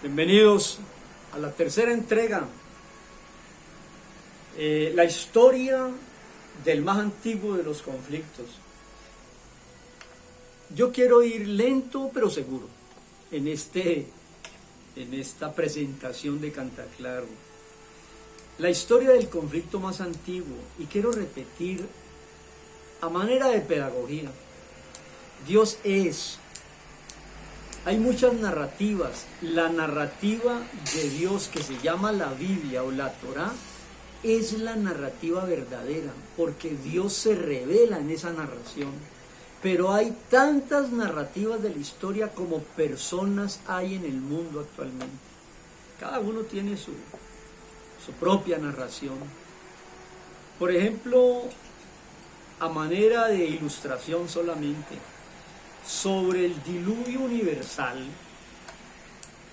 Bienvenidos a la tercera entrega, la historia del más antiguo de los conflictos. Yo quiero ir lento pero seguro en esta presentación de Cantaclaro. La historia del conflicto más antiguo, y quiero repetir a manera de pedagogía, Dios es. Hay muchas narrativas. La narrativa de Dios que se llama la Biblia o la Torá es la narrativa verdadera, porque Dios se revela en esa narración. Pero hay tantas narrativas de la historia como personas hay en el mundo actualmente. Cada uno tiene su propia narración. Por ejemplo, a manera de ilustración solamente, sobre el diluvio universal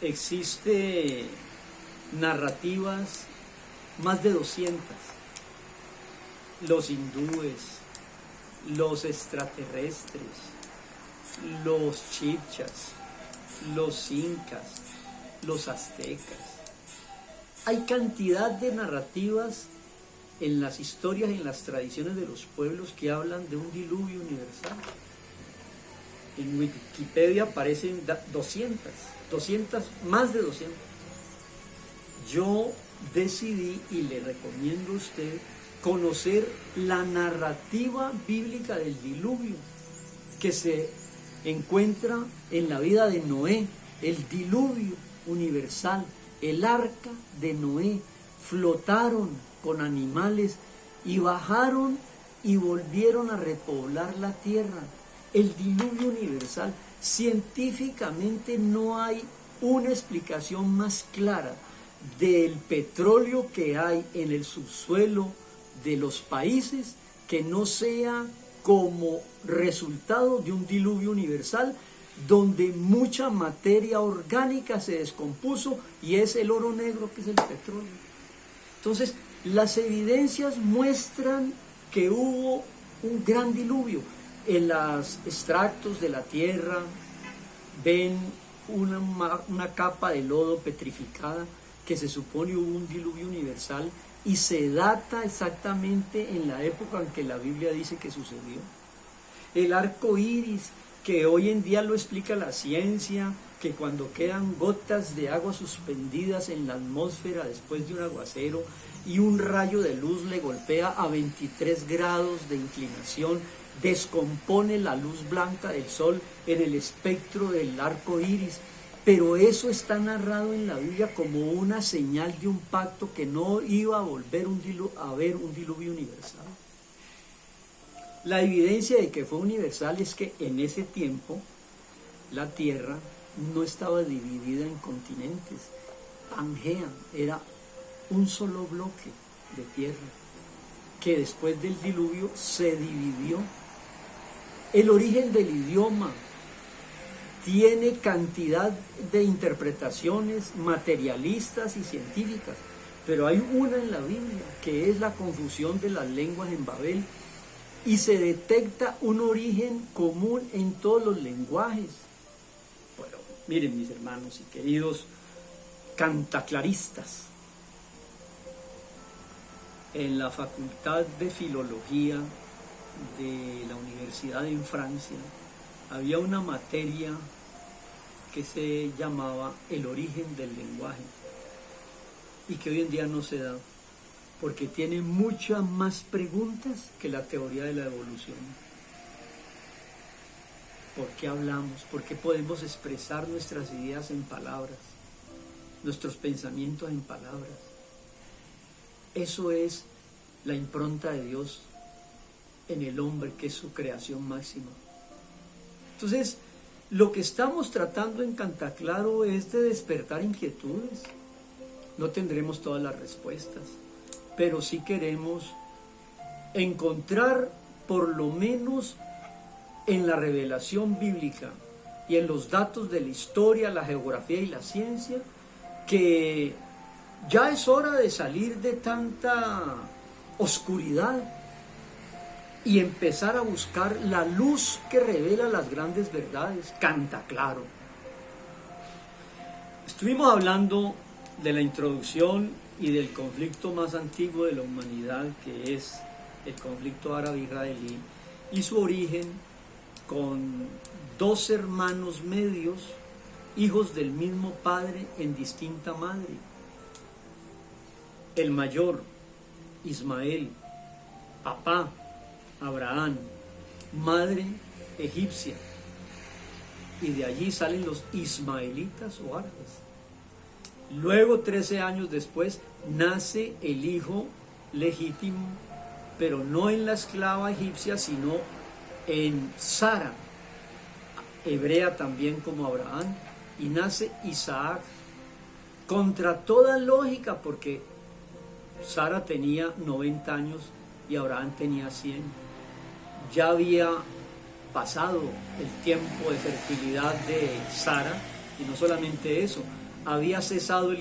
existe narrativas más de 200. Los hindúes, los extraterrestres, los chibchas, los incas, los aztecas. Hay cantidad de narrativas en las historias y en las tradiciones de los pueblos que hablan de un diluvio universal. En Wikipedia aparecen 200, más de 200. Yo decidí, y le recomiendo a usted, conocer la narrativa bíblica del diluvio, que se encuentra en la vida de Noé, el diluvio universal, el arca de Noé. Flotaron con animales y bajaron y volvieron a repoblar la tierra. El diluvio universal. Científicamente no hay una explicación más clara del petróleo que hay en el subsuelo de los países que no sea como resultado de un diluvio universal donde mucha materia orgánica se descompuso y es el oro negro que es el petróleo. Entonces, las evidencias muestran que hubo un gran diluvio. En los extractos de la tierra ven una capa de lodo petrificada que se supone hubo un diluvio universal y se data exactamente en la época en que la Biblia dice que sucedió. El arco iris, que hoy en día lo explica la ciencia, que cuando quedan gotas de agua suspendidas en la atmósfera después de un aguacero y un rayo de luz le golpea a 23 grados de inclinación, descompone la luz blanca del sol en el espectro del arco iris, pero eso está narrado en la Biblia como una señal de un pacto que no iba a volver a haber un diluvio universal. La evidencia de que fue universal es que en ese tiempo la tierra no estaba dividida en continentes. Pangea era un solo bloque de tierra que después del diluvio se dividió. El origen del idioma tiene cantidad de interpretaciones materialistas y científicas, pero hay una en la Biblia que es la confusión de las lenguas en Babel y se detecta un origen común en todos los lenguajes. Bueno, miren mis hermanos y queridos cantaclaristas, en la Facultad de Filología de la Universidad en Francia había una materia que se llamaba el origen del lenguaje y que hoy en día no se da porque tiene muchas más preguntas que la teoría de la evolución. ¿Por qué hablamos? ¿Por qué podemos expresar nuestras ideas en palabras? Nuestros pensamientos en palabras. Eso es la impronta de Dios en el hombre, que es su creación máxima. Entonces, lo que estamos tratando en Cantaclaro es de despertar inquietudes. No tendremos todas las respuestas, pero sí queremos encontrar, por lo menos en la revelación bíblica y en los datos de la historia, la geografía y la ciencia, que ya es hora de salir de tanta oscuridad y empezar a buscar la luz que revela las grandes verdades. Cantaclaro. Estuvimos hablando de la introducción y del conflicto más antiguo de la humanidad, que es el conflicto árabe-israelí, y su origen con dos hermanos medios, hijos del mismo padre en distinta madre. El mayor, Ismael, papá, Abraham, madre, egipcia. Y de allí salen los ismaelitas o árabes. Luego, 13 años después, nace el hijo legítimo, pero no en la esclava egipcia, sino en Sara, hebrea también como Abraham, y nace Isaac, contra toda lógica, porque Sara tenía 90 años y Abraham tenía 100. Ya había pasado el tiempo de fertilidad de Sara, y no solamente eso, había cesado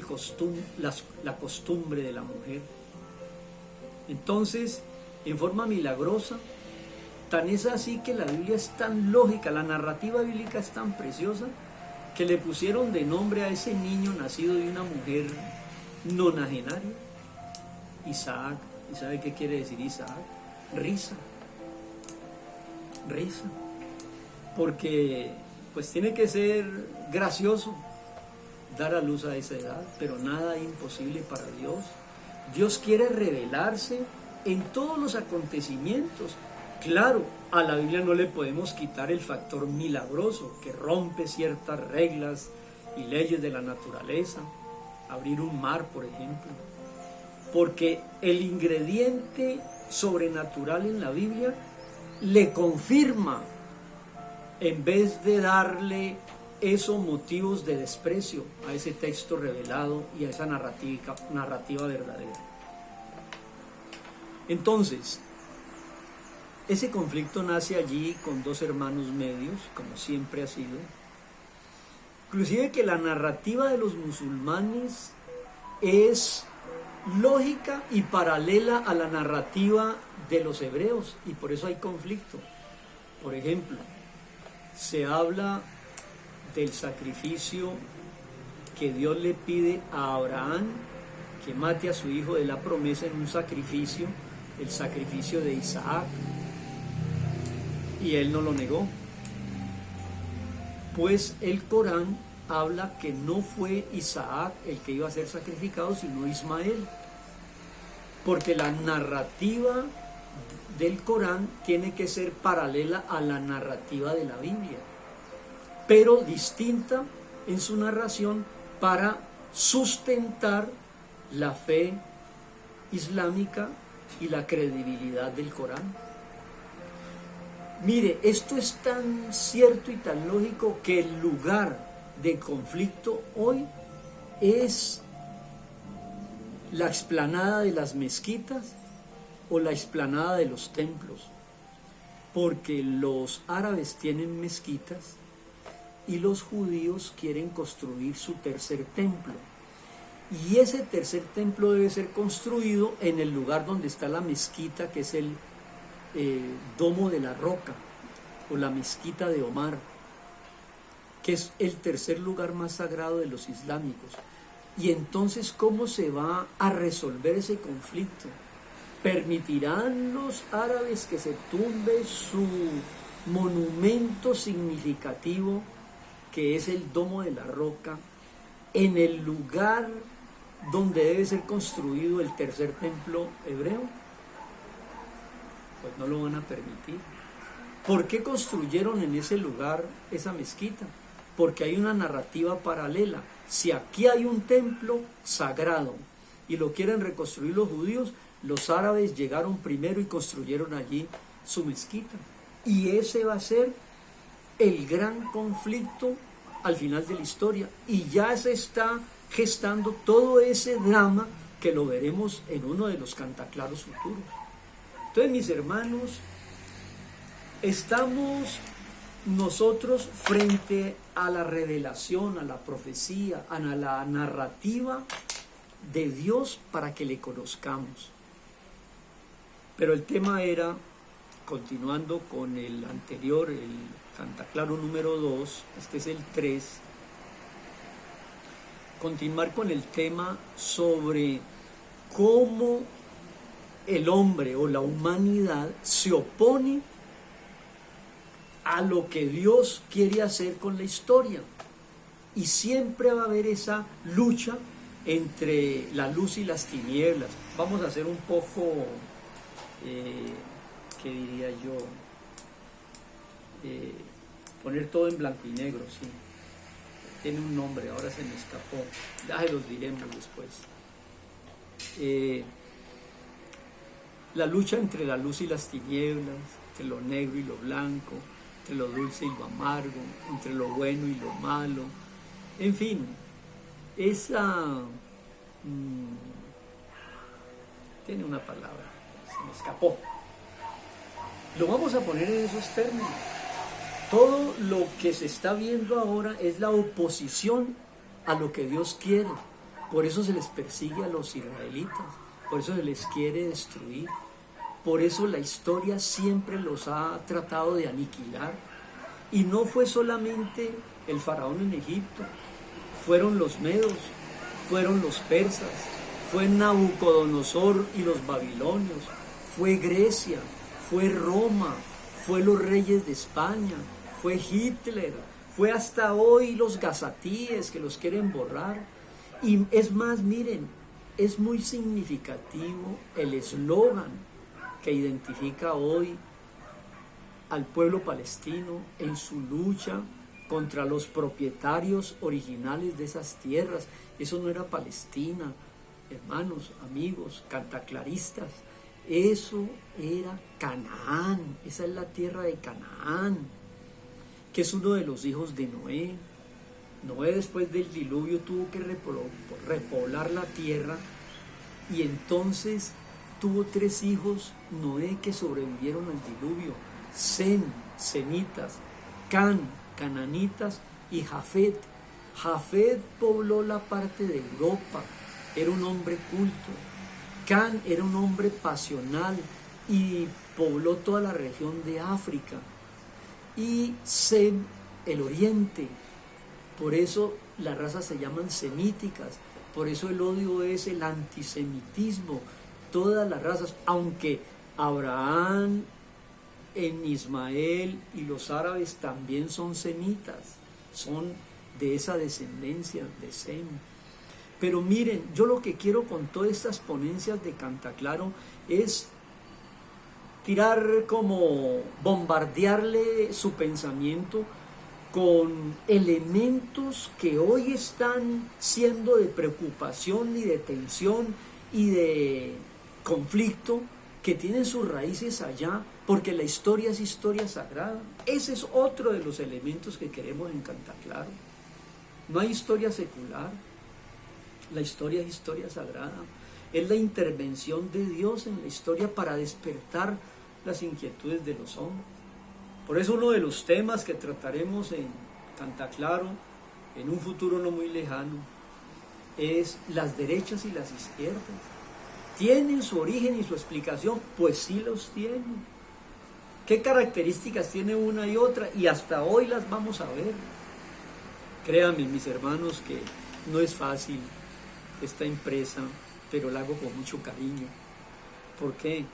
la costumbre de la mujer. Entonces, en forma milagrosa, tan es así que la Biblia es tan lógica, la narrativa bíblica es tan preciosa, que le pusieron de nombre a ese niño nacido de una mujer nonagenaria, Isaac. ¿Y sabe qué quiere decir Isaac? Risa. Risa. Porque pues tiene que ser gracioso dar a luz a esa edad, pero nada imposible para Dios. Dios quiere revelarse en todos los acontecimientos. Claro, a la Biblia no le podemos quitar el factor milagroso, que rompe ciertas reglas y leyes de la naturaleza, abrir un mar, por ejemplo, porque el ingrediente sobrenatural en la Biblia le confirma, en vez de darle esos motivos de desprecio a ese texto revelado y a esa narrativa verdadera. Entonces, ese conflicto nace allí con dos hermanos medios, como siempre ha sido. Inclusive que la narrativa de los musulmanes es lógica y paralela a la narrativa de los hebreos, y por eso hay conflicto. Por ejemplo, se habla del sacrificio que Dios le pide a Abraham, que mate a su hijo de la promesa en un sacrificio, el sacrificio de Isaac, y él no lo negó. Pues el Corán habla que no fue Isaac el que iba a ser sacrificado, sino Ismael, porque la narrativa del Corán tiene que ser paralela a la narrativa de la Biblia, pero distinta en su narración para sustentar la fe islámica y la credibilidad del Corán. Mire, esto es tan cierto y tan lógico que el lugar de conflicto hoy es la explanada de las mezquitas o la explanada de los templos, porque los árabes tienen mezquitas y los judíos quieren construir su tercer templo, y ese tercer templo debe ser construido en el lugar donde está la mezquita, que es el Domo de la Roca o la mezquita de Omar, que es el tercer lugar más sagrado de los islámicos. Y entonces, ¿cómo se va a resolver ese conflicto? ¿Permitirán los árabes que se tumbe su monumento significativo, que es el Domo de la Roca, en el lugar donde debe ser construido el tercer templo hebreo? Pues no lo van a permitir. ¿Por qué construyeron en ese lugar esa mezquita? Porque hay una narrativa paralela. Si aquí hay un templo sagrado y lo quieren reconstruir los judíos, los árabes llegaron primero y construyeron allí su mezquita. Y ese va a ser el gran conflicto al final de la historia. Y ya se está gestando todo ese drama que lo veremos en uno de los cantaclaros futuros. Entonces, mis hermanos, estamos nosotros frente a la revelación, a la profecía, a la narrativa de Dios para que le conozcamos. Pero el tema era, continuando con el anterior, el cantaclaro número 2, este es el 3, continuar con el tema sobre cómo el hombre o la humanidad se opone a lo que Dios quiere hacer con la historia. Y siempre va a haber esa lucha entre la luz y las tinieblas. Vamos a hacer un poco, ¿qué diría yo? Poner todo en blanco y negro, sí. Tiene un nombre, ahora se me escapó. Ya se los diremos después. La lucha entre la luz y las tinieblas, entre lo negro y lo blanco, entre lo dulce y lo amargo, entre lo bueno y lo malo. En fin, esa... tiene una palabra, se me escapó. Lo vamos a poner en esos términos. Todo lo que se está viendo ahora es la oposición a lo que Dios quiere. Por eso se les persigue a los israelitas, por eso se les quiere destruir. Por eso la historia siempre los ha tratado de aniquilar. Y no fue solamente el faraón en Egipto, fueron los medos, fueron los persas, fue Nabucodonosor y los babilonios, fue Grecia, fue Roma, fue los reyes de España, fue Hitler, fue hasta hoy los gazatíes que los quieren borrar. Y es más, miren, es muy significativo el eslogan que identifica hoy al pueblo palestino en su lucha contra los propietarios originales de esas tierras. Eso no era Palestina, hermanos, amigos, cantaclaristas. Eso era Canaán, esa es la tierra de Canaán, que es uno de los hijos de Noé. Noé, después del diluvio, tuvo que repoblar la tierra, y entonces tuvo 3 hijos Noé que sobrevivieron al diluvio: Sem, semitas; Can, cananitas; y Jafet. Jafet pobló la parte de Europa, era un hombre culto. Can era un hombre pasional y pobló toda la región de África. Y Sem, el oriente. Por eso las razas se llaman semíticas, por eso el odio es el antisemitismo. Todas las razas, aunque Abraham, en Ismael y los árabes también son semitas, son de esa descendencia de Sem. Pero miren, yo lo que quiero con todas estas ponencias de Cantaclaro es tirar, como bombardearle su pensamiento con elementos que hoy están siendo de preocupación y de tensión y de conflicto, que tienen sus raíces allá, porque la historia es historia sagrada. Ese es otro de los elementos que queremos en Cantaclaro. No hay historia secular, la historia es historia sagrada. Es la intervención de Dios en la historia para despertar las inquietudes de los hombres. Por eso uno de los temas que trataremos en Cantaclaro en un futuro no muy lejano es las derechas y las izquierdas. ¿Tienen su origen y su explicación? Pues sí los tienen. ¿Qué características tiene una y otra? Y hasta hoy las vamos a ver. Créanme, mis hermanos, que no es fácil esta empresa, pero la hago con mucho cariño. ¿Por qué?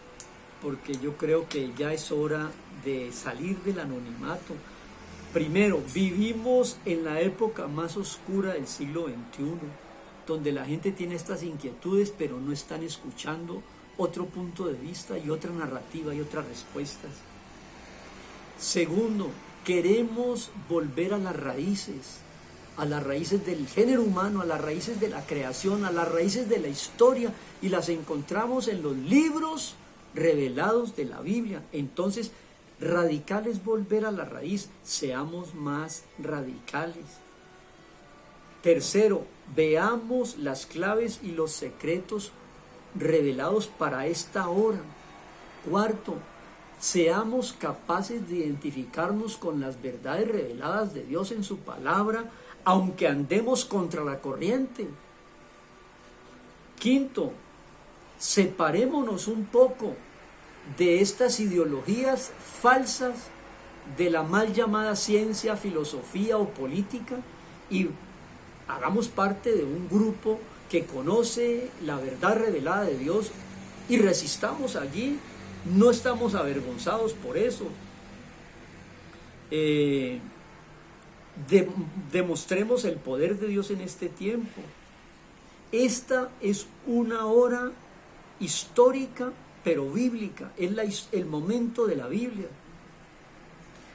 Porque yo creo que ya es hora de salir del anonimato. Primero, vivimos en la época más oscura del siglo XXI, donde la gente tiene estas inquietudes, pero no están escuchando otro punto de vista y otra narrativa y otras respuestas. Segundo, queremos volver a las raíces del género humano, a las raíces de la creación, a las raíces de la historia, y las encontramos en los libros revelados de la Biblia. Entonces, radical es volver a la raíz, seamos más radicales. Tercero, veamos las claves y los secretos revelados para esta hora. Cuarto, seamos capaces de identificarnos con las verdades reveladas de Dios en su palabra, aunque andemos contra la corriente. Quinto, separémonos un poco de estas ideologías falsas de la mal llamada ciencia, filosofía o política, y hagamos parte de un grupo que conoce la verdad revelada de Dios y resistamos allí. No estamos avergonzados por eso. Demostremos el poder de Dios en este tiempo. Esta es una hora histórica, pero bíblica. Es el momento de la Biblia.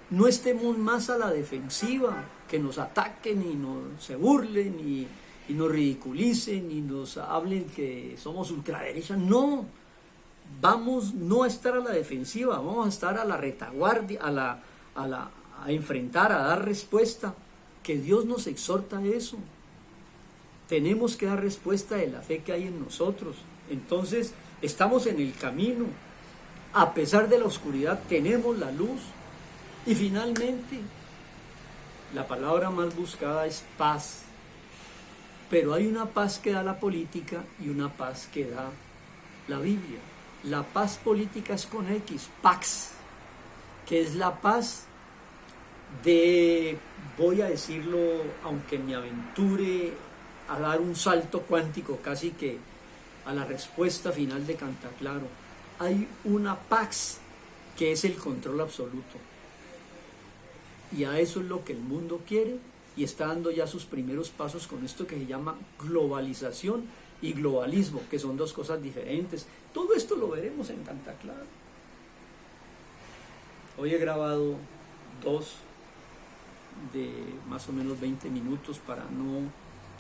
No estemos más a la defensiva, que nos ataquen y se burlen y nos ridiculicen y nos hablen que somos ultraderecha. No, vamos no a estar a la defensiva, vamos a estar a la retaguardia, a enfrentar, a dar respuesta, que Dios nos exhorta a eso. Tenemos que dar respuesta de la fe que hay en nosotros. Entonces, estamos en el camino. A pesar de la oscuridad, tenemos la luz. Y finalmente, la palabra más buscada es paz. Pero hay una paz que da la política y una paz que da la Biblia. La paz política es con X, Pax, que es la paz de, voy a decirlo, aunque me aventure a dar un salto cuántico casi que a la respuesta final de Cantaclaro, hay una Pax que es el control absoluto. Y a eso es lo que el mundo quiere y está dando ya sus primeros pasos con esto que se llama globalización y globalismo, que son dos cosas diferentes. Todo esto lo veremos en Cantaclaro. Hoy he grabado 2 de más o menos 20 minutos para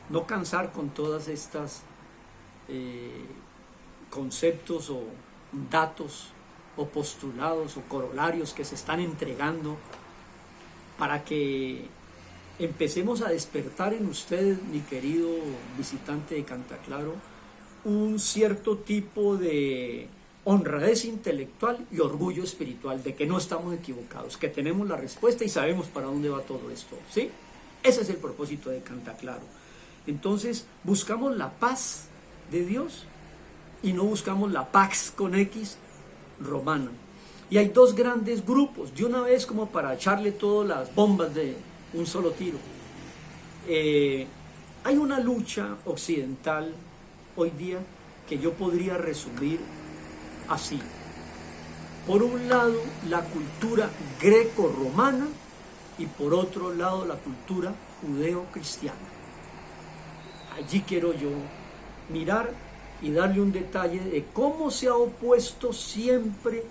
no cansar con todas estas conceptos o datos o postulados o corolarios que se están entregando, para que empecemos a despertar en usted, mi querido visitante de Cantaclaro, un cierto tipo de honradez intelectual y orgullo espiritual de que no estamos equivocados, que tenemos la respuesta y sabemos para dónde va todo esto, ¿sí? Ese es el propósito de Cantaclaro. Entonces, buscamos la paz de Dios y no buscamos la Pax con X romana. Y hay 2 grandes grupos, de una vez como para echarle todas las bombas de un solo tiro. Hay una lucha occidental hoy día que yo podría resumir así. Por un lado, la cultura greco-romana y por otro lado, la cultura judeo-cristiana. Allí quiero yo mirar y darle un detalle de cómo se ha opuesto siempre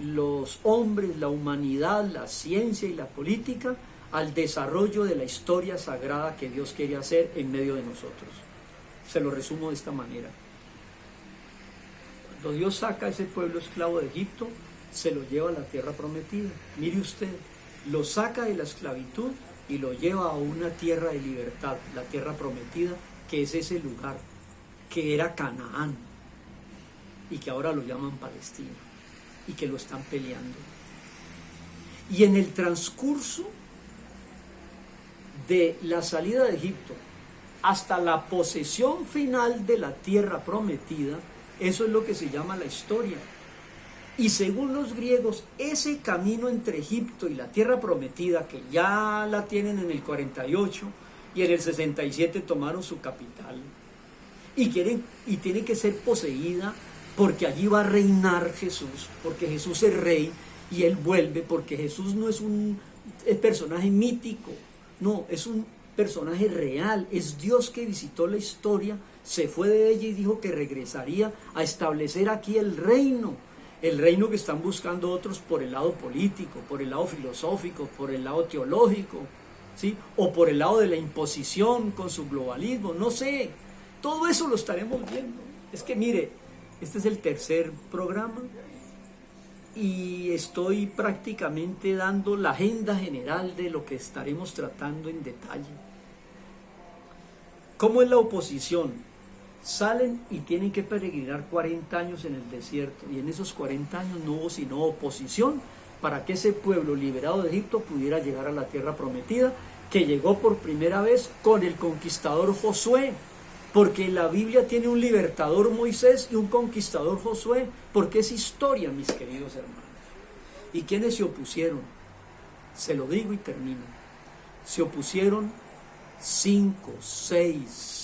los hombres, la humanidad, la ciencia y la política al desarrollo de la historia sagrada que Dios quiere hacer en medio de nosotros. Se lo resumo de esta manera. Cuando Dios saca a ese pueblo esclavo de Egipto, se lo lleva a la tierra prometida. Mire usted, lo saca de la esclavitud y lo lleva a una tierra de libertad, la tierra prometida, que es ese lugar que era Canaán y que ahora lo llaman Palestina y que lo están peleando. Y en el transcurso de la salida de Egipto hasta la posesión final de la tierra prometida, eso es lo que se llama la historia. Y según los griegos, ese camino entre Egipto y la tierra prometida, que ya la tienen en el 48 y en el 67 tomaron su capital, y tiene que ser poseída porque allí va a reinar Jesús, porque Jesús es rey y Él vuelve, porque Jesús no es un personaje mítico, no, es un personaje real, es Dios que visitó la historia, se fue de ella y dijo que regresaría a establecer aquí el reino que están buscando otros por el lado político, por el lado filosófico, por el lado teológico, ¿sí? O por el lado de la imposición con su globalismo, no sé, todo eso lo estaremos viendo. Es que mire, este es el 3er programa y estoy prácticamente dando la agenda general de lo que estaremos tratando en detalle. ¿Cómo es la oposición? Salen y tienen que peregrinar 40 años en el desierto, y en esos 40 años no hubo sino oposición para que ese pueblo liberado de Egipto pudiera llegar a la tierra prometida, que llegó por primera vez con el conquistador Josué, porque la Biblia tiene un libertador Moisés y un conquistador Josué, porque es historia, mis queridos hermanos. ¿Y quiénes se opusieron? Se lo digo y termino. Se opusieron 5, 6,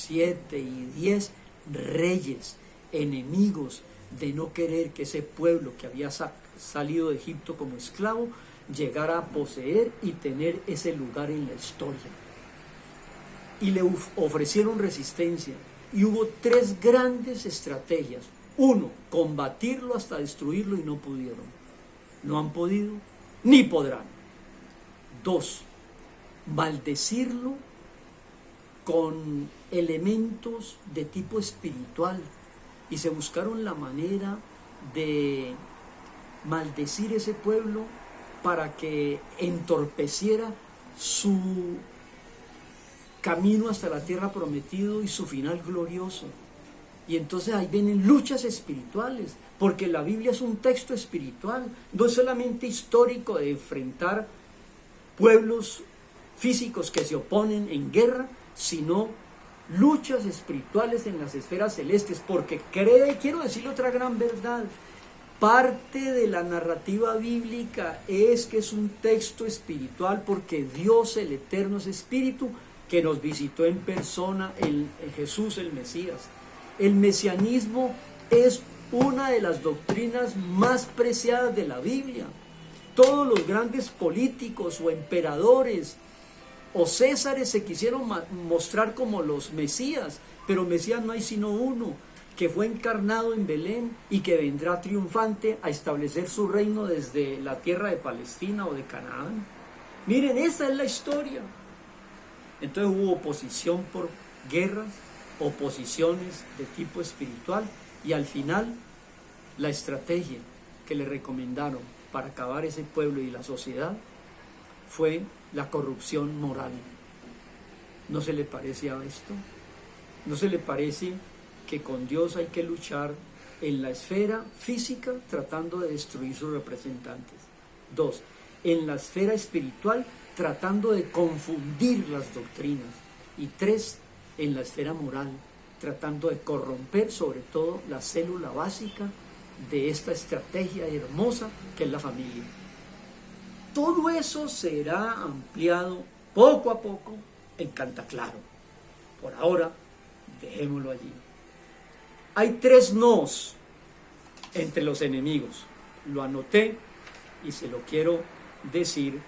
7 y 10 reyes enemigos de no querer que ese pueblo que había salido de Egipto como esclavo llegara a poseer y tener ese lugar en la historia. Y le ofrecieron resistencia. Y hubo 3 grandes estrategias. 1, combatirlo hasta destruirlo, y no pudieron. No han podido, ni podrán. 2, maldecirlo con elementos de tipo espiritual. Y se buscaron la manera de maldecir ese pueblo para que entorpeciera su camino hasta la tierra prometida y su final glorioso. Y entonces ahí vienen luchas espirituales, porque la Biblia es un texto espiritual, no es solamente histórico de enfrentar pueblos físicos que se oponen en guerra, sino luchas espirituales en las esferas celestes, porque quiero decirle otra gran verdad. Parte de la narrativa bíblica es que es un texto espiritual, porque Dios el Eterno es espíritu, que nos visitó en persona en Jesús el Mesías. El mesianismo es una de las doctrinas más preciadas de la Biblia. Todos los grandes políticos o emperadores o césares se quisieron mostrar como los Mesías, pero Mesías no hay sino uno, que fue encarnado en Belén y que vendrá triunfante a establecer su reino desde la tierra de Palestina o de Canaán. Miren, esa es la historia. Entonces hubo oposición por guerras, oposiciones de tipo espiritual, y al final la estrategia que le recomendaron para acabar ese pueblo y la sociedad fue la corrupción moral. ¿No se le parece a esto? ¿No se le parece que con Dios hay que luchar en la esfera física tratando de destruir sus representantes? 2, en la esfera espiritual tratando de confundir las doctrinas. Y 3, en la esfera moral, tratando de corromper sobre todo la célula básica de esta estrategia hermosa que es la familia. Todo eso será ampliado poco a poco en Cantaclaro. Por ahora, dejémoslo allí. Hay 3 nos entre los enemigos. Lo anoté y se lo quiero decir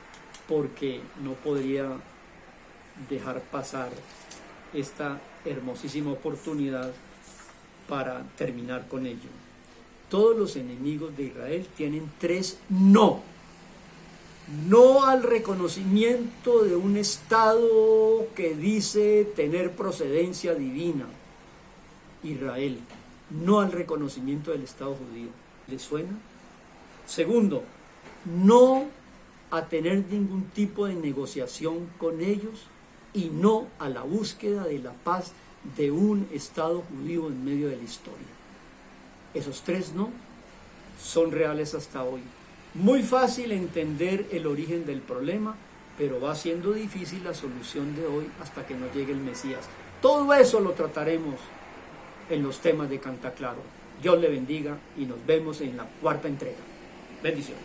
porque no podría dejar pasar esta hermosísima oportunidad para terminar con ello. Todos los enemigos de Israel tienen 3 no. No al reconocimiento de un Estado que dice tener procedencia divina, Israel. No al reconocimiento del Estado judío. ¿Les suena? Segundo, no a tener ningún tipo de negociación con ellos, y no a la búsqueda de la paz de un Estado judío en medio de la historia. Esos 3 no son reales hasta hoy. Muy fácil entender el origen del problema, pero va siendo difícil la solución de hoy hasta que nos llegue el Mesías. Todo eso lo trataremos en los temas de Cantaclaro. Dios le bendiga y nos vemos en la 4ª entrega. Bendiciones.